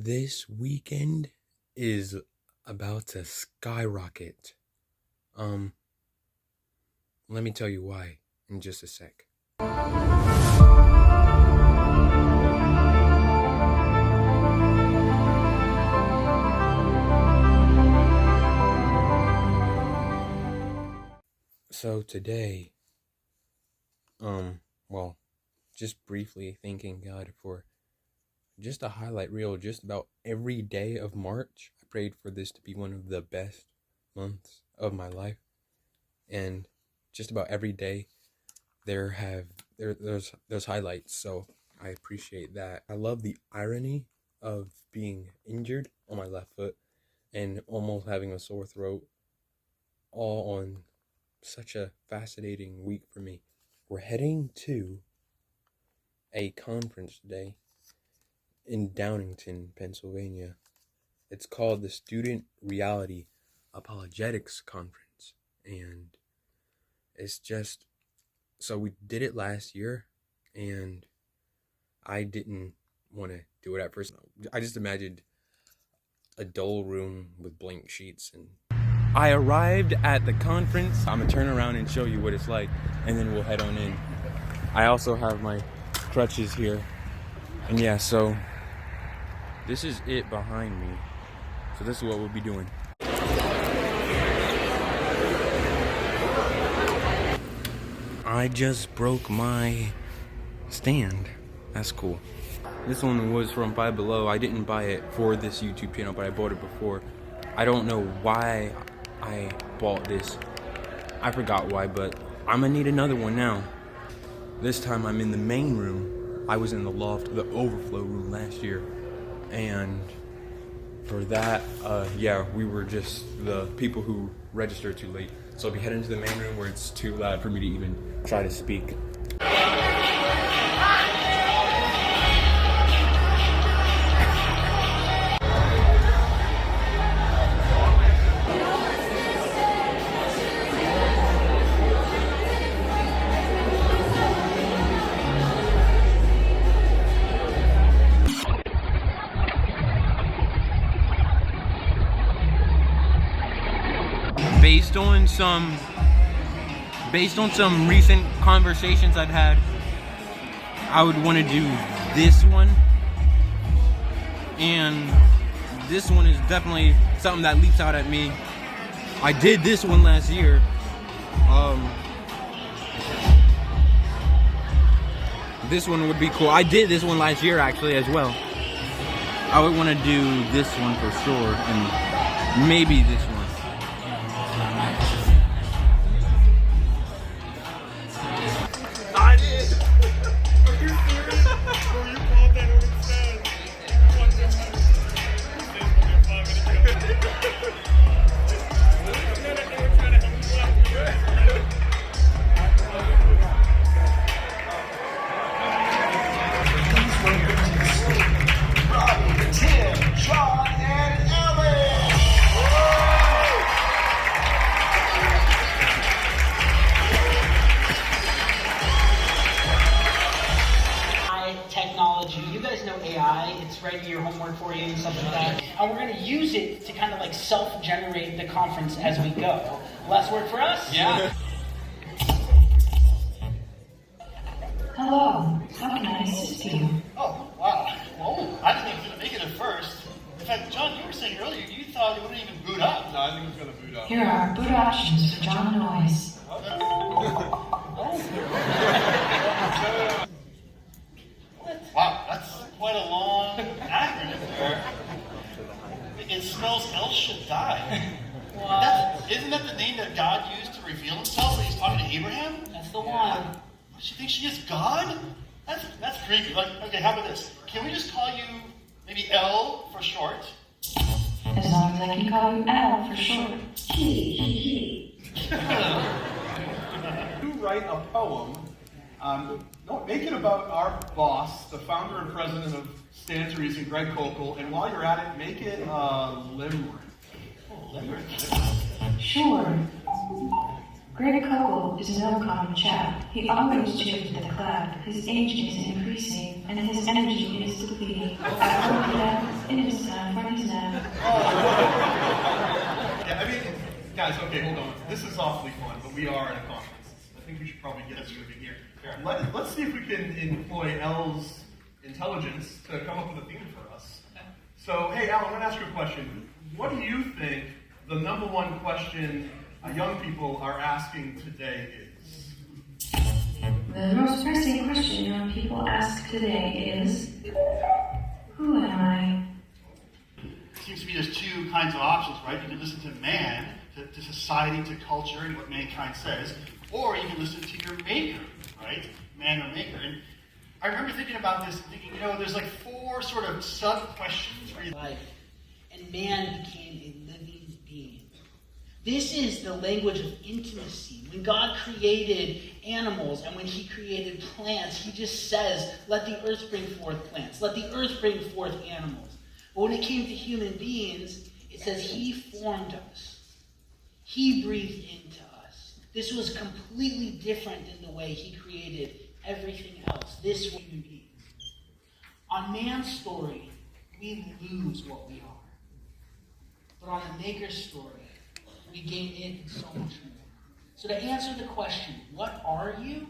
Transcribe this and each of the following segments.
This weekend is about to skyrocket. Let me tell you why in just a sec. So today, just briefly thanking God for just a highlight reel just about every day of March. I prayed for this to be one of the best months of my life, and just about every day there's highlights, so I appreciate that. I love the irony of being injured on my left foot and almost having a sore throat, all on such a fascinating week for me. We're heading to a conference today in Downingtown, Pennsylvania. It's called the Student Reality Apologetics Conference, and it's just, so we did it last year, and I didn't want to do it at first. I just imagined a dull room with blank sheets, and I arrived at the conference. I'm gonna turn around and show you what it's like, and then we'll head on in. I also have my crutches here, and yeah, so this is it behind me. So this is what we'll be doing. I just broke my stand. That's cool. This one was from Five Below. I didn't buy it for this YouTube channel, but I bought it before. I don't know why I bought this. I forgot why, but I'm gonna need another one now. This time I'm in the main room. I was in the loft, the overflow room last year. And for that, we were just the people who registered too late. So I'll be heading to the main room where it's too loud for me to even try to speak. Based on some recent conversations I've had, I would want to do this one, and this one is definitely something that leaps out at me. I did this one last year. This one would be cool. I did this one last year actually as well. I would want to do this one for sure, and maybe this one. You guys know AI, it's writing your homework for you and stuff like that. And we're going to use it to kind of like self-generate the conference as we go. Less work for us? Yeah. Hello, how can I assist you? Oh, wow. Oh, I didn't think it was going to make it at first. In fact, John, you were saying earlier you thought it wouldn't even boot up. No, I think it's going to boot up. Here are boot options for John Noyes. Wow, that's quite a long acronym there. It spells El Shaddai. Wow. Isn't that the name that God used to reveal himself when he's talking to Abraham? That's the one. She thinks she is God? That's creepy. Like, okay, how about this? Can we just call you maybe L for short? As long as I can call you Al for short. You write a poem. Make it about our boss, the founder and president of Stan's Reason, Greg Kokel, and while you're at it, make it a limerick. Oh, limerick. Sure. Greg Kokel is no common chap. He always chips the clap. His age is increasing, and his energy is depleting. It is this is awfully fun, but we are at a conference. I think we should probably get us moving here. Let's see if we can employ Elle's intelligence to come up with a theme for us. So, hey, Al, I'm going to ask you a question. What do you think the number one question young people are asking today is? The most pressing question young people ask today is, who am I? It seems to me there's two kinds of options, right? You can listen to man, to society, to culture, and what mankind says, or you can listen to your maker, right? Man or maker. And I remember thinking about this, thinking, there's like four sort of sub-questions. Life, and man became a living being. This is the language of intimacy. When God created animals and when he created plants, he just says, let the earth bring forth plants. Let the earth bring forth animals. But when it came to human beings, it says he formed us. He breathed into us. This was completely different than the way he created everything else. This was human beings. On man's story, we lose what we are. But on the maker's story, we gain it and so much more. So to answer the question, what are you?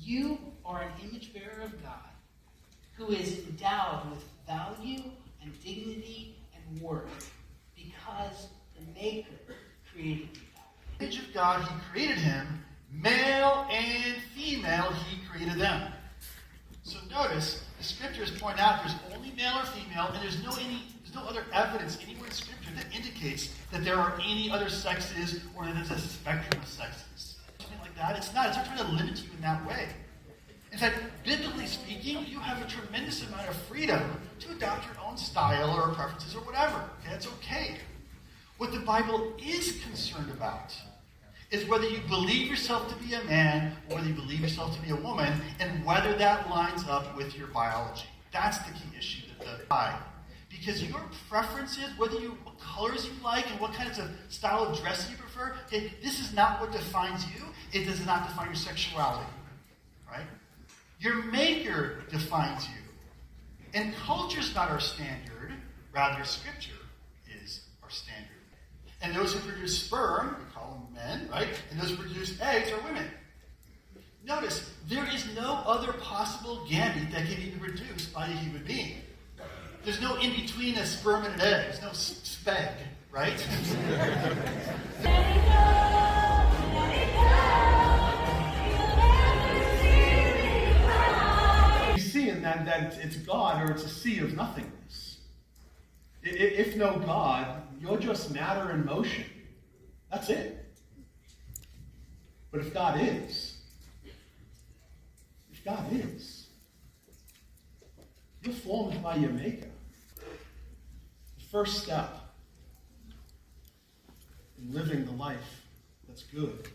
You are an image bearer of God who is endowed with value and dignity and worth because the maker created you that way. Image of God, he created him, male and female, he created them. So notice, the scriptures point out there's only male or female, and there's no other evidence anywhere in scripture that indicates that there are any other sexes or that there's a spectrum of sexes. Something like that. It's not trying to limit you in that way. In fact, biblically speaking, you have a tremendous amount of freedom to adopt your own style or preferences or whatever. Okay, that's okay. What the Bible is concerned about is whether you believe yourself to be a man or whether you believe yourself to be a woman, and whether that lines up with your biology. That's the key issue because your preferences, what colors you like and what kinds of style of dress you prefer, okay, this is not what defines you. It does not define your sexuality, right? Your maker defines you. And culture's not our standard, rather scripture is our standard. And those who produce sperm, we call them men, right? And those who produce eggs are women. Notice, there is no other possible gamete that can be produced by a human being. There's no in-between a sperm and an egg. There's no speg, right? You see in that it's God or it's a sea of nothingness. If no God, you're just matter in motion. That's it. But if God is, you're formed by your maker. The first step in living the life that's good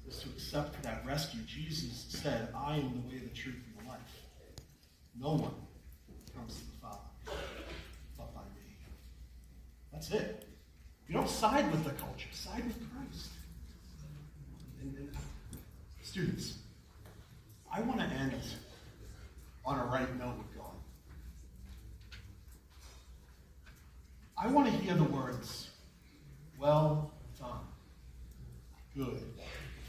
is to accept that rescue. Jesus said, I am the way, the truth, and the life. No one comes to the Father but by me. That's it. You don't side with the culture, side with Christ. And students, I want to end on a right note with God. I want to hear the words, well done, good,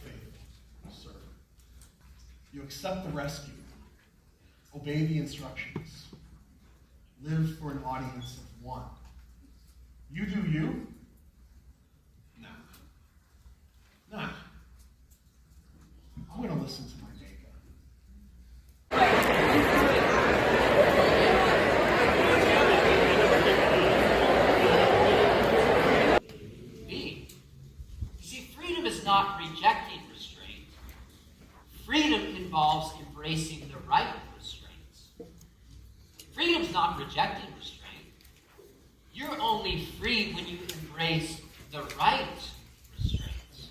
faithful servant. You accept the rescue, obey the instructions, live for an audience of one. You do you? Nah. I'm going to listen to my You see, freedom is not rejecting restraint. Freedom involves embracing the right restraints. Freedom's not rejecting restraint. You're only free when you embrace the right restraints.